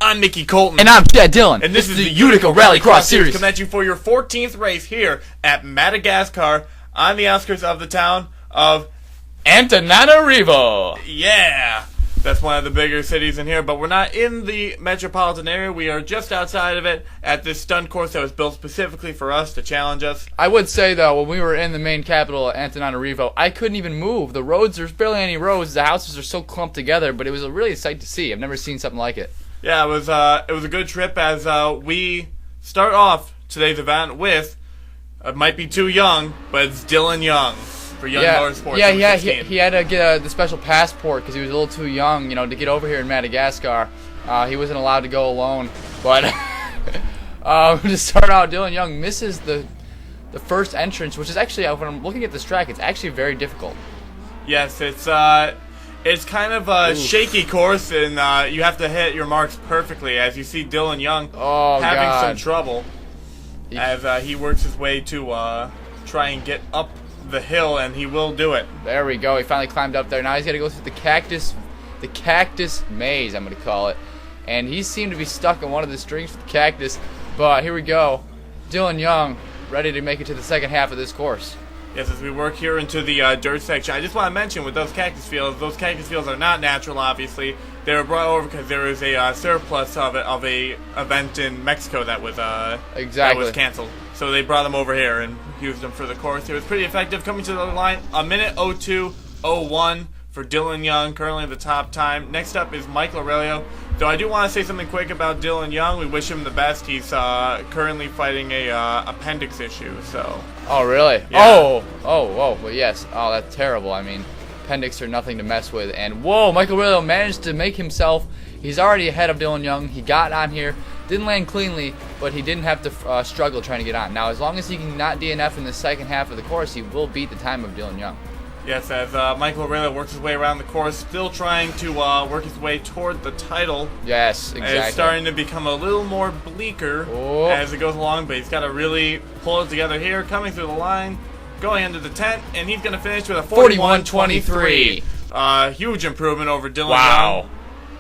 I'm Mickey Colton. And I'm Chad Dillon. And this is the Utica Rallycross Series coming at you for your 14th race here at Madagascar on the outskirts of the town of Antananarivo. Yeah! That's one of the bigger cities in here, but we're not in the metropolitan area. We are just outside of it at this stunt course that was built specifically for us to challenge us. I would say, though, when we were in the main capital, Antananarivo, I couldn't even move. The roads, there's barely any roads. The houses are so clumped together, but it was really a sight to see. I've never seen something like it. Yeah, it was a good trip as we start off today's event with, might be too young, but it's Dylan Young for Young Motorsports. Yeah, he had to get the special passport because he was a little too young, to get over here in Madagascar. He wasn't allowed to go alone. But to start out, Dylan Young misses the first entrance, which is actually, when I'm looking at this track, it's actually very difficult. Yes, it's kind of a shaky course, and you have to hit your marks perfectly, as you see Dylan Young having some trouble as he works his way to try and get up the hill, and he will do it. There we go. He finally climbed up there. Now he's got to go through the cactus maze, I'm going to call it. And he seemed to be stuck on one of the strings for the cactus, but here we go. Dylan Young ready to make it to the second half of this course. Yes, as we work here into the dirt section, I just want to mention with those cactus fields are not natural, obviously. They were brought over because there was a surplus of a event in Mexico that was canceled. So they brought them over here and used them for the course. It was pretty effective. Coming to the line, 1:02:01 for Dylan Young, currently the top time. Next up is Michael Aurelio. Though I do want to say something quick about Dylan Young. We wish him the best. He's currently fighting a appendix issue. So. Oh really? Yeah. Well yes. Oh, that's terrible. I mean, appendix are nothing to mess with. And whoa, Michael Aurelio managed to make himself. He's already ahead of Dylan Young. He got on here, didn't land cleanly, but he didn't have to struggle trying to get on. Now, as long as he can not DNF in the second half of the course, he will beat the time of Dylan Young. Yes, as Michael Aurelio works his way around the course, still trying to work his way toward the title. Yes, exactly. It's starting to become a little more bleaker as it goes along, but he's got to really pull it together here. Coming through the line, going into the tent, and he's going to finish with a 41.23. Huge improvement over Dylan Young,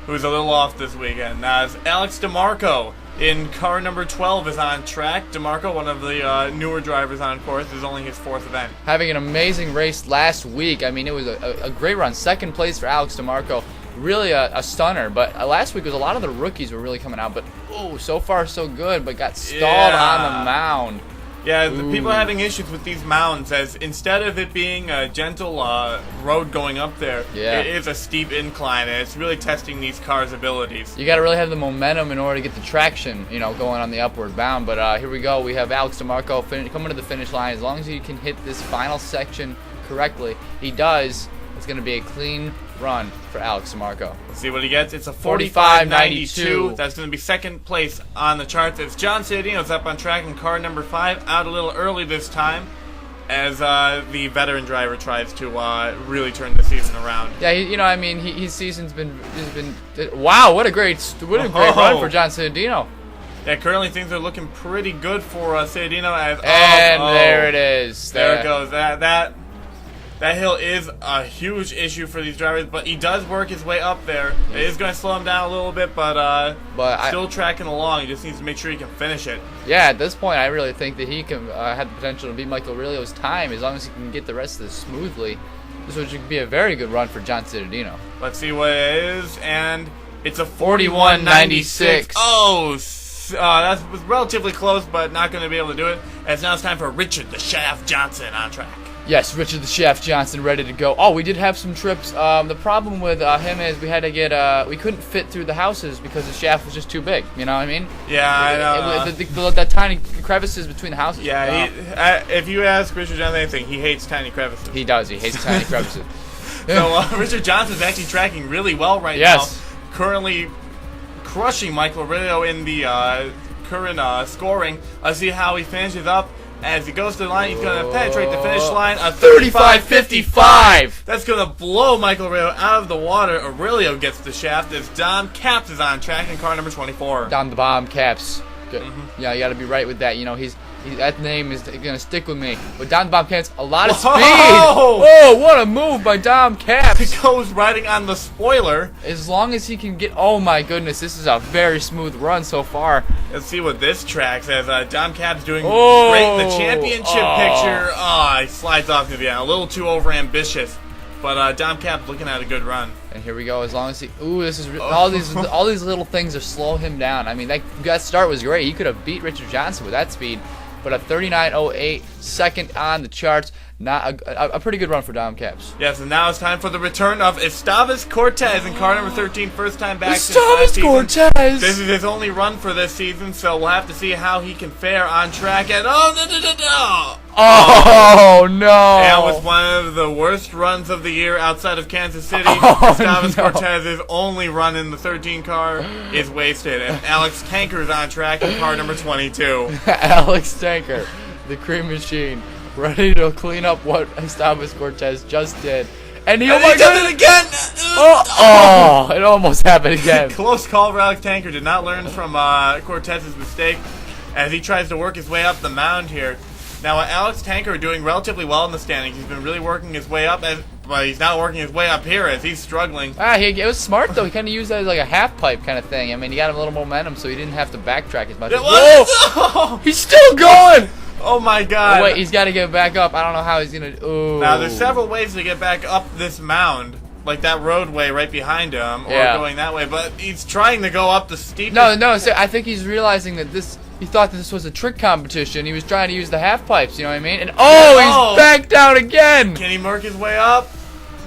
who's a little off this weekend. As Alex DeMarco in car number 12 is on track. DeMarco, one of the newer drivers on course, is only his fourth event. Having an amazing race last week. I mean, it was a great run. Second place for Alex DeMarco. Really a stunner. But last week was a lot of the rookies were really coming out. But, so far so good, but got stalled on the mound. Yeah, the people are having issues with these mounds, as instead of it being a gentle road going up there, it is a steep incline, and it's really testing these cars' abilities. You got to really have the momentum in order to get the traction, going on the upward bound. But here we go. We have Alex DeMarco coming to the finish line. As long as he can hit this final section correctly, he does. It's going to be a clean run for Alex DeMarco. Let's see what he gets. It's a 45.92. That's going to be second place on the charts. It's John Ciadino's up on track in car number 5, out a little early this time, as the veteran driver tries to really turn the season around. Yeah, his season's been wow, what a great run for John Ciadino. Yeah, currently things are looking pretty good for Ciadino. There it is. There it goes. That hill is a huge issue for these drivers, but he does work his way up there. It is going to slow him down a little bit, but still tracking along. He just needs to make sure he can finish it. Yeah, at this point, I really think that he can have the potential to beat Michael Aurelio's time as long as he can get the rest of this smoothly. This would be a very good run for John Ciadino. Let's see what it is, and it's a 41.96. That was relatively close, but not going to be able to do it. As now it's time for Richard the Shaft Johnson on track. Yes, Richard the Shaft Johnson ready to go. We did have some trips. The problem with him is we had to get we couldn't fit through the houses because the shaft was just too big. You know what I mean? Yeah, I know. That tiny crevices between the houses. Yeah, if you ask Richard Johnson anything, he hates tiny crevices. He does. He hates tiny crevices. So Richard Johnson's actually tracking really well right now. Currently crushing Michael Aurelio in the current scoring. Let's see how he finishes up. As he goes to the line, he's going to penetrate the finish line. A 35.55. That's going to blow Michael Aurelio out of the water. Aurelio gets the shaft as Dom Caps is on track in car number 24. Dom the Bomb Caps. Good. Yeah, you got to be right with that. That name is going to stick with me. But Dom Caps, a lot of Whoa! speed. Oh, what a move by Dom Caps. He goes riding on the spoiler. As long as he can get... Oh, my goodness. This is a very smooth run so far. Let's see what this track says. Dom Caps doing great in the championship picture. Oh, he slides off to the end. A little too overambitious. But Dom Caps looking at a good run. And here we go. As long as he... Ooh, this is... all these little things are slowing him down. I mean, that start was great. He could have beat Richard Johnson with that speed. But a 39.08, second on the charts. Not a pretty good run for Dom Caps. Yes, and now it's time for the return of Estavas Cortez in car number 13. First time back since last season. Estavas Cortez! This is his only run for this season, so we'll have to see how he can fare on track. And oh, no! That was one of the worst runs of the year outside of Kansas City. Estavas Cortez's only run in the 13 car is wasted. And Alex Tanker is on track in car number 22. Alex Tanker, the cream machine, ready to clean up what Estavas Cortez just did. And he does it again! Oh, it almost happened again. Close call for Alex Tanker. Did not learn from Cortez's mistake as he tries to work his way up the mound here. Now, Alex Tanker doing relatively well in the standings. He's been really working his way up, but he's not working his way up here as he's struggling. It was smart, though. He kind of used that as like a half pipe kind of thing. I mean, he got him a little momentum, so he didn't have to backtrack as much. Whoa! He's still going! Oh, my God. Oh, wait, he's got to get back up. I don't know how he's going to... Ooh. Now, there's several ways to get back up this mound. Like that roadway right behind him, or going that way. But he's trying to go up the steepest... No, so I think he's realizing that this... He thought that this was a trick competition. He was trying to use the half pipes, you know what I mean? And he's back down again! Can he work his way up?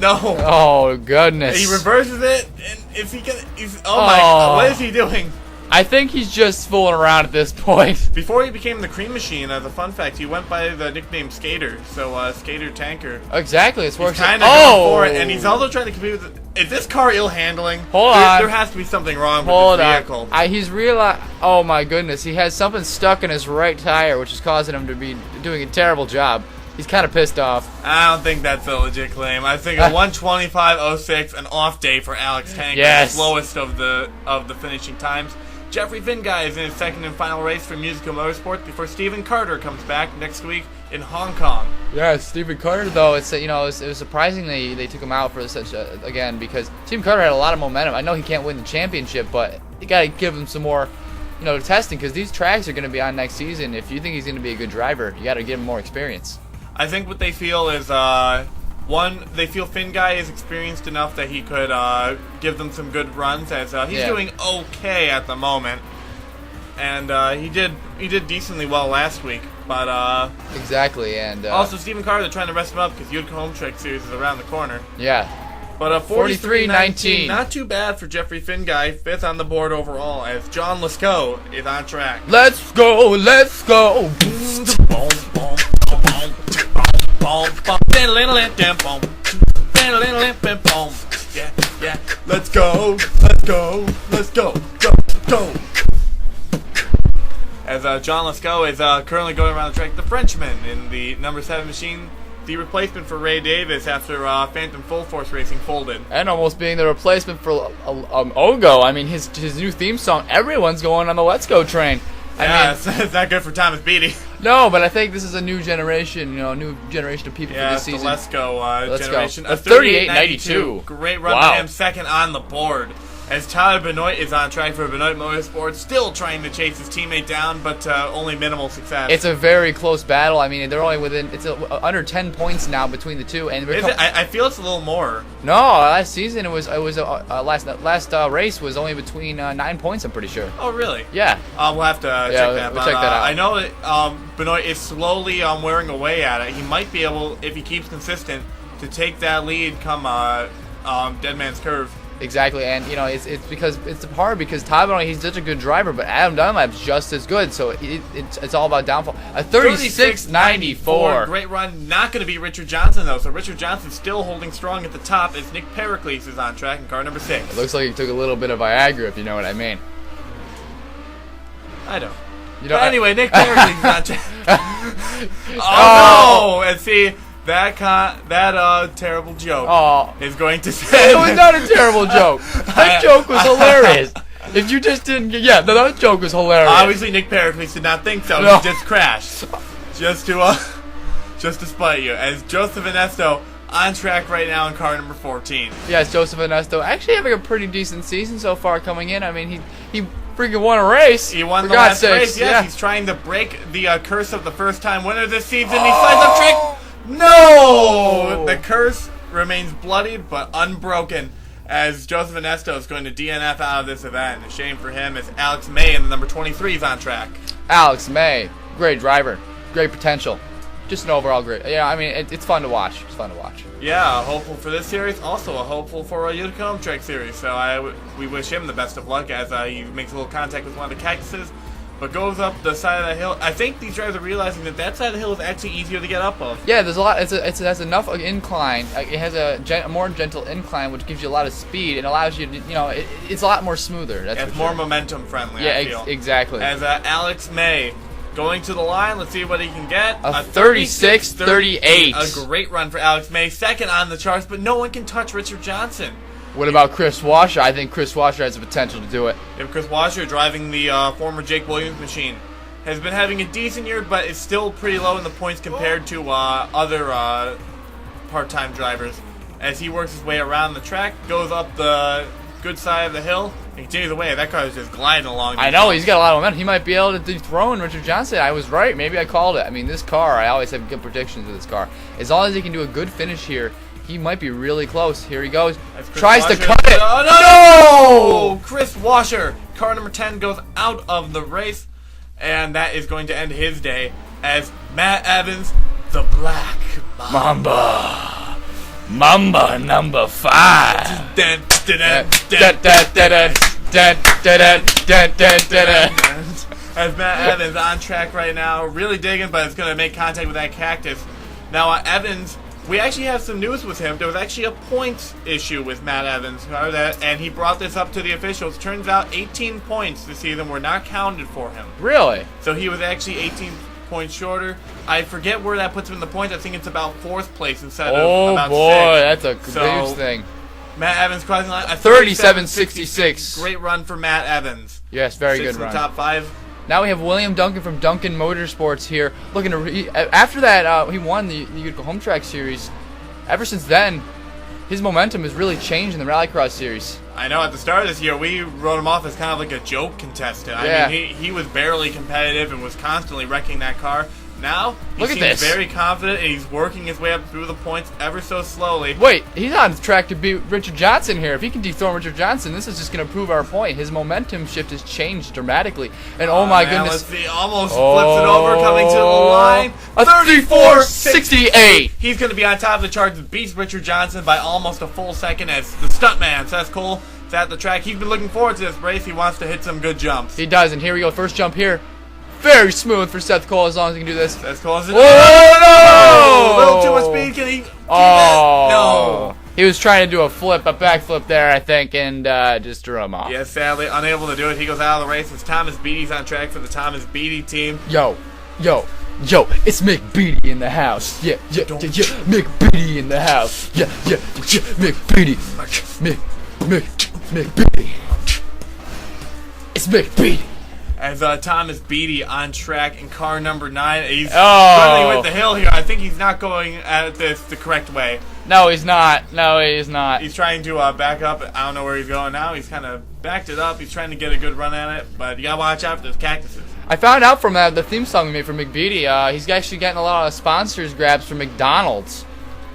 No. Oh, goodness. He reverses it, and is he gonna... Oh my God, what is he doing? I think he's just fooling around at this point. Before he became the cream machine, as a fun fact, he went by the nickname Skater, so Skater Tanker. Exactly, it's working. He's kind of going for it, and he's also trying to compete with... Is this car ill-handling? Hold on. There has to be something wrong with this vehicle. He's realized... Oh my goodness, he has something stuck in his right tire, which is causing him to be doing a terrible job. He's kind of pissed off. I don't think that's a legit claim. I think a 1:25.06, an off day for Alex Tanker, yes. The slowest of the finishing times. Jeffery Finguy is in his second and final race for Musical Motorsports before Stephen Carter comes back next week in Hong Kong. Yeah, Stephen Carter though, it was surprising they took him out for such again because Stephen Carter had a lot of momentum. I know he can't win the championship, but you got to give him some more, testing because these tracks are going to be on next season. If you think he's going to be a good driver, you got to give him more experience. I think what they feel is one, they feel Finguy is experienced enough that he could give them some good runs as he's doing okay at the moment, and he did decently well last week. But exactly, and also Stephen Carter, they're trying to rest him up because UticaHomeTrackSeries is around the corner. Yeah. But 43.19, not too bad for Jeffery Finguy, fifth on the board overall as John Lasco is on track. Let's go, let's go. Yeah, let's go, go. As John Lasco is currently going around the track, the Frenchman in the number 7 machine, the replacement for Ray Davis after Phantom Full Force Racing folded. And almost being the replacement for Ogo. I mean, his new theme song, everyone's going on the Let's Go train. I mean, it's not good for Thomas Beatty. No, but I think this is a new generation, new generation of people for this season. Yeah, Let's Go generation. A 38.92. Great run by him, second on the board. As Tyler Benoit is on track for Benoit Motorsports, still trying to chase his teammate down, but only minimal success. It's a very close battle. I mean, they're only within, it's under 10 points now between the two. And I feel it's a little more. No, last season last race was only between 9 points, I'm pretty sure. Oh, really? Yeah. We'll have to check that. We'll check that out. I know that Benoit is slowly wearing away at it. He might be able, if he keeps consistent, to take that lead come Dead Man's Curve. Exactly, and it's because it's hard because Todd, he's such a good driver, but Adam Dunlap's just as good, so it's all about downfall. A 36.94. Great run. Not going to be Richard Johnson though, so Richard Johnson's still holding strong at the top as Nick Pericles is on track in car number 6. It looks like he took a little bit of Viagra, if you know what I mean. I don't. But anyway, Nick Pericles is on track. Oh no! And see. That terrible joke is going to say... It was not a terrible joke. That joke was hilarious. If you just didn't get... Yeah, that joke was hilarious. Obviously, Nick Pericles did not think so. No. He just crashed. Just to spite you. As Joseph Ernesto on track right now in car number 14. Yes, Joseph Ernesto actually having a pretty decent season so far coming in. I mean, he freaking won a race. He won the last race, yes. He's trying to break the curse of the first-time winner this season. He slides up track. No! The curse remains bloodied but unbroken as Joseph Ernesto is going to DNF out of this event. A shame for him as Alex May in the number 23 is on track. Alex May, great driver, great potential. Just an overall great. Yeah, I mean, it's fun to watch. It's fun to watch. Yeah, a hopeful for this series, also a hopeful for a UticaHomeTrackSeries. So we wish him the best of luck as he makes a little contact with one of the cactuses, but goes up the side of the hill. I think these drivers are realizing that side of the hill is actually easier to get up of. Yeah, there's a lot. It has enough incline. It has a more gentle incline, which gives you a lot of speed and allows you to, it's a lot more smoother. It's more momentum friendly. Yeah, I feel. Exactly. As Alex May going to the line, let's see what he can get. A 36-38. A great run for Alex May. Second on the charts, but no one can touch Richard Johnson. What about Chris Washer? I think Chris Washer has the potential to do it. If Chris Washer, driving the former Jake Williams machine, has been having a decent year, but is still pretty low in the points compared to other part-time drivers. As he works his way around the track, goes up the good side of the hill, and continues away. That car is just gliding along. I know, he's got a lot of momentum. He might be able to dethrone Richard Johnson. I was right. Maybe I called it. I mean, this car, I always have good predictions with this car. As long as he can do a good finish here, he might be really close. Here he goes. Tries to cut it. Oh, no! Chris Washer, car number 10, goes out of the race, and that is going to end his day as Matt Evans, the Black Mamba number 5. As Matt Evans on track right now, really digging, but it's going to make contact with that cactus. Now, Evans, we actually have some news with him. There was actually a points issue with Matt Evans, and he brought this up to the officials. Turns out 18 points this season were not counted for him. Really? So he was actually 18 points shorter. I forget where that puts him in the points. I think it's about 4th place instead of about 6th. Oh boy, that's a huge thing. Matt Evans crossing the line. 37-66. Great run for Matt Evans. Yes, very good run. In the top 5. Now we have William Duncan from Duncan Motorsports here, looking to after that he won the Utica HomeTrackSeries. Ever since then, his momentum has really changed in the Rallycross series. I know. At the start of this year, we wrote him off as kind of like a joke contestant. Yeah. I mean, he was barely competitive and was constantly wrecking that car. Now, he seems very confident, and he's working his way up through the points ever so slowly. Wait, he's on track to beat Richard Johnson here. If he can dethrone Richard Johnson, this is just going to prove our point. His momentum shift has changed dramatically. And oh my goodness. Let's see, almost flips it over, coming to the line. A 34-68. He's going to be on top of the charts, beats Richard Johnson by almost a full second as the stuntman, Seth Cole, is at the track. He's been looking forward to this race. He wants to hit some good jumps. He does, and here we go. First jump here. Very smooth for Seth Cole as long as he can do this. Seth Cole is no! A little too much speed. Can he? No. He was trying to do a backflip there, I think, and just threw him off. Yeah, sadly, unable to do it. He goes out of the race as Thomas Beatty's on track for the Thomas Beatty team. Yo, it's Mick Beatty in the house. Yeah, Mick Beatty in the house. Yeah, Mick Beatty. Mick Beatty. It's Mick Beatty. As Thomas Beatty on track in car number 9. He's currently with the hill here. I think he's not going at this the correct way. No, he's not. He's trying to back up. I don't know where he's going now. He's kind of backed it up. He's trying to get a good run at it, but you got to watch out for those cactuses. I found out from the theme song we made for Mick Beatty, he's actually getting a lot of sponsors grabs from McDonald's.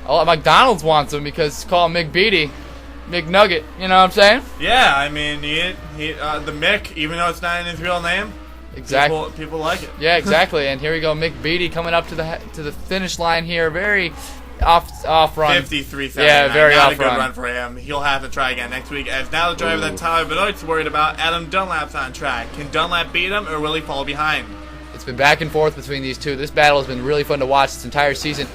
McDonald's wants him because it's called Mick Beatty. McNugget, you know what I'm saying? Yeah, I mean, the Mick, even though it's not in his real name, exactly. People like it. Yeah, exactly. And here we go, Mick Beatty coming up to the finish line here. Very off run. 53-79. Yeah, very not off a good run run for him. He'll have to try again next week. As now the driver that Tyler Benoit's worried about, Adam Dunlap's on track. Can Dunlap beat him, or will he fall behind? It's been back and forth between these two. This battle has been really fun to watch this entire season.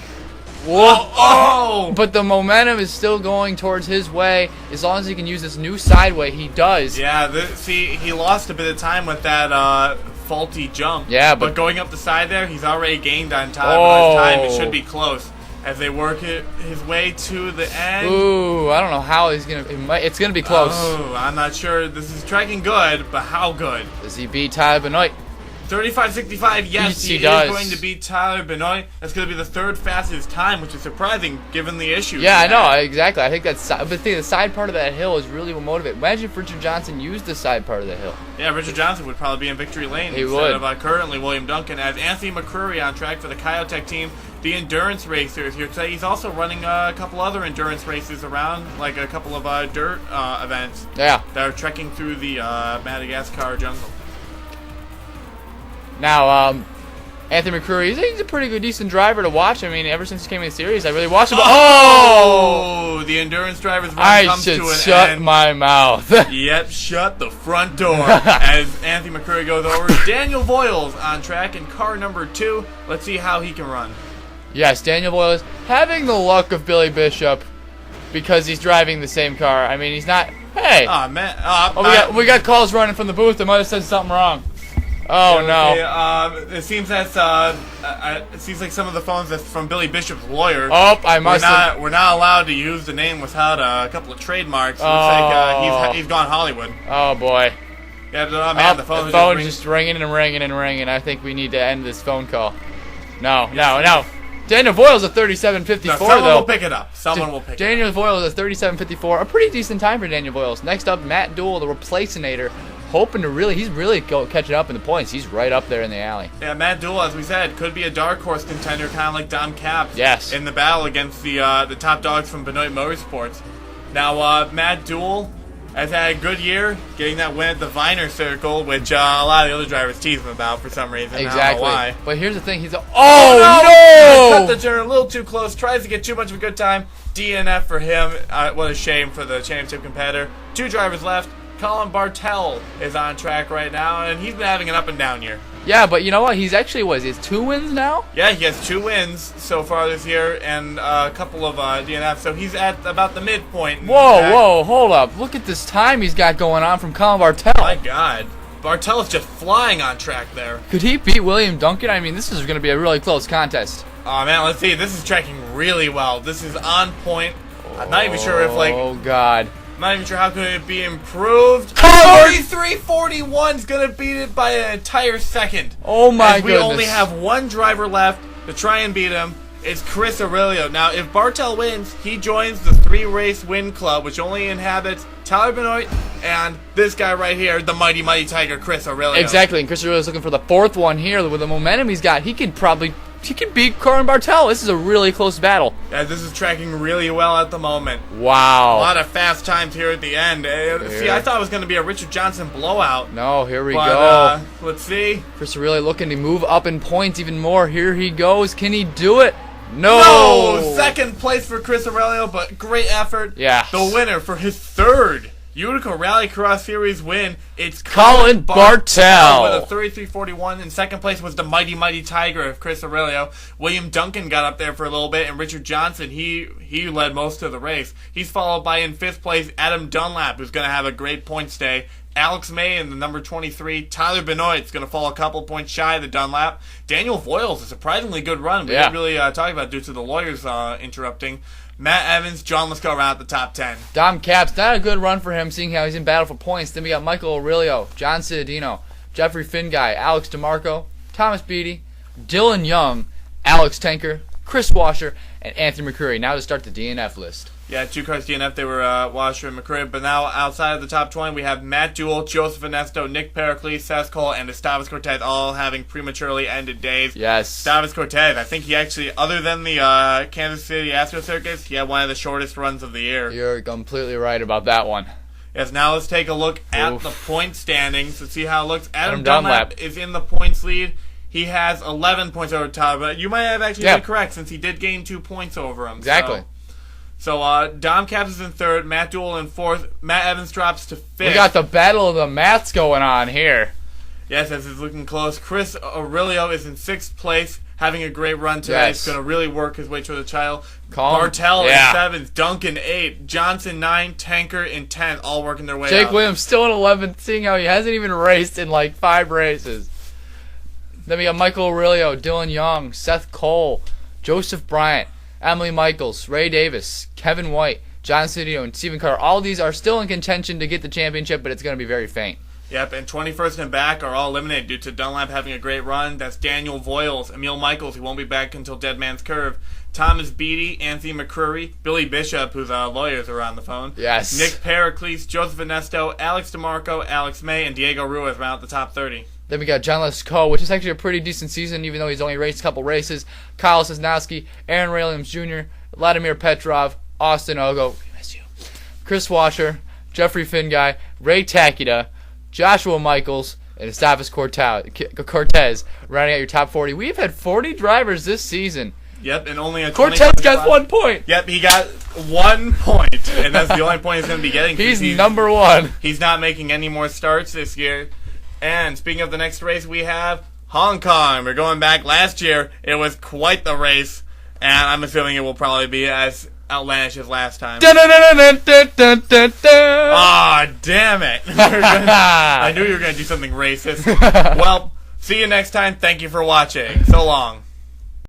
Whoa! But the momentum is still going towards his way. As long as he can use this new sideway, he does. Yeah, he lost a bit of time with that faulty jump. Yeah, but going up the side there, he's already gained on time. By his time, it should be close. as they work his way to the end. Ooh, I don't know how he's gonna. It's gonna be close. Oh, I'm not sure. This is tracking good, but how good? Does he beat Tyler Benoit? 35.65. Yes, he does. is going to beat Tyler Benoit. That's going to be the third fastest time, which is surprising given the issues. Yeah, I know exactly. I think that's. But the side part of that hill is really what motivates. Imagine if Richard Johnson used the side part of the hill. Yeah, Richard Johnson would probably be in victory lane He instead would. of currently William Duncan. As Anthony McCreary on track for the Kyotech team, the endurance racers here today. He's also running a couple other endurance races around, like a couple of dirt events. Yeah. That are trekking through the Madagascar jungle. Now, Anthony McCreary, he's a pretty good, decent driver to watch. I mean, ever since he came in the series, I really watched him. Oh! The endurance driver's run comes to an end. I should shut my mouth. Yep, shut the front door as Anthony McCreary goes over. Daniel Voiles on track in car number 2. Let's see how he can run. Yes, Daniel Voiles having the luck of Billy Bishop because he's driving the same car. I mean, he's not. Hey. Oh man. We got calls running from the booth. I might have said something wrong. Oh no. Okay, it seems that's it seems like some of the phones that's from Billy Bishop's lawyer. Oh, I must. We're not allowed to use the name without a couple of trademarks. Looks like he's gone Hollywood. Oh boy. Yeah, man, the phone's just ringing and ringing and ringing. I think we need to end this phone call. No. Daniel Voiles a 37.54 no, someone though. will pick it up. Someone will pick it up. Daniel Voiles a 37.54. A pretty decent time for Daniel Voiles. Next up, Matt Dool, the replacinator. Hoping to he's really catching up in the points. He's right up there in the alley. Yeah, Matt Dool, as we said, could be a dark horse contender, kind of like Dom Capps. Yes. In the battle against the top dogs from Benoit Motorsports. Now, Matt Dool has had a good year, getting that win at the Viner Circle, which a lot of the other drivers tease him about for some reason. Exactly. I don't know why. But here's the thing: he's no! Cut the turn a little too close. Tries to get too much of a good time. DNF for him. What a shame for the championship competitor. 2 drivers left. Colin Bartel is on track right now, and he's been having an up and down year. Yeah, but you know what? He's actually, he's 2 wins now? Yeah, he has 2 wins so far this year and a couple of DNFs, so he's at about the midpoint. Whoa, hold up. Look at this time he's got going on from Colin Bartel. My God. Bartel's just flying on track there. Could he beat William Duncan? I mean, this is going to be a really close contest. Oh, man, let's see. This is tracking really well. This is on point. I'm not even sure if, Oh, God. I'm not even sure how could it be improved. 43.41 is going to beat it by an entire second. Oh my goodness. We only have 1 driver left to try and beat him. It's Chris Aurelio. Now, if Bartel wins, he joins the 3-race win club, which only inhabits Tyler Benoit and this guy right here, the mighty, mighty Tiger, Chris Aurelio. Exactly, and Chris Aurelio's looking for the 4th one here. With the momentum he's got, he could beat Colin Bartel. This is a really close battle. Yeah, this is tracking really well at the moment. Wow. A lot of fast times here at the end. See, I thought it was going to be a Richard Johnson blowout. No, here we go. Let's see. Chris Aurelio looking to move up in points even more. Here he goes. Can he do it? No. 2nd place for Chris Aurelio, but great effort. Yeah. The winner for his 3rd Utica Rallycross Series win, it's Colin Bartel with a 33.41. In 2nd place was the mighty, mighty Tiger of Chris Aurelio. William Duncan got up there for a little bit, and Richard Johnson, he led most of the race. He's followed by, in 5th place, Adam Dunlap, who's going to have a great points day. Alex May in the number 23. Tyler Benoit's going to fall a couple points shy of the Dunlap. Daniel Voiles, a surprisingly good run. We didn't really talk about it due to the lawyers interrupting. Matt Evans, John Lesko around at the top 10. Dom Capps, not a good run for him, seeing how he's in battle for points. Then we got Michael Aurelio, John Ciudadino, Jeffery Finguy, Alex DeMarco, Thomas Beatty, Dylan Young, Alex Tanker, Chris Washer, and Anthony McCreary. Now to start the DNF list. Yeah, 2 cars DNF. They were Washer and McCreary. But now outside of the top 20, we have Matt Dool, Joseph Inesto, Nick Pericles, Seth Cole, and Estavas Cortez all having prematurely ended days. Yes. Estavas Cortez, I think he actually, other than the Kansas City Astro Circus, he had one of the shortest runs of the year. You're completely right about that one. Yes, now let's take a look at the point standings to see how it looks. Adam Dunlap is in the points lead. He has 11 points over Tyler, but you might have actually been correct since he did gain 2 points over him. Exactly. So Dom Capps is in 3rd, Matt Dool in 4th, Matt Evans drops to 5th. We got the battle of the Matts going on here. Yes, this is looking close. Chris Aurelio is in 6th place, having a great run today. He's going to really work his way to the title. Bartel in 7th, Duncan 8th, Johnson 9th, Tanker in 10th, all working their way Jake up. Williams still in 11th, seeing how he hasn't even raced in like 5 races. Then we got Michael Aurelio, Dylan Young, Seth Cole, Joseph Bryant, Emily Michaels, Ray Davis, Kevin White, John Cidio, and Stephen Carter. All these are still in contention to get the championship, but it's going to be very faint. Yep, and 21st and back are all eliminated due to Dunlap having a great run. That's Daniel Voiles, Emil Michaels, who won't be back until Dead Man's Curve, Thomas Beatty, Anthony McCrory, Billy Bishop, whose lawyers are on the phone. Yes. Nick Pericles, Joseph Ernesto, Alex DeMarco, Alex May, and Diego Ruiz round out the top 30. Then we got John Lesko, which is actually a pretty decent season, even though he's only raced a couple races. Kyle Sosnowski, Aaron Williams Jr., Vladimir Petrov, Austin Ogo, we miss you, Chris Washer, Jeffery Finguy, Ray Takeda, Joshua Michaels, and Estavas Cortez rounding out your top 40. We've had 40 drivers this season. Yep, and only a Cortez got 1 point. Yep, he got 1 point, and that's the only point he's going to be getting. He's number one. He's not making any more starts this year. And speaking of the next race, we have Hong Kong. We're going back last year. It was quite the race, and I'm assuming it will probably be as outlandish as last time. Ah, damn it. I knew you were going to do something racist. Well, see you next time. Thank you for watching. So long.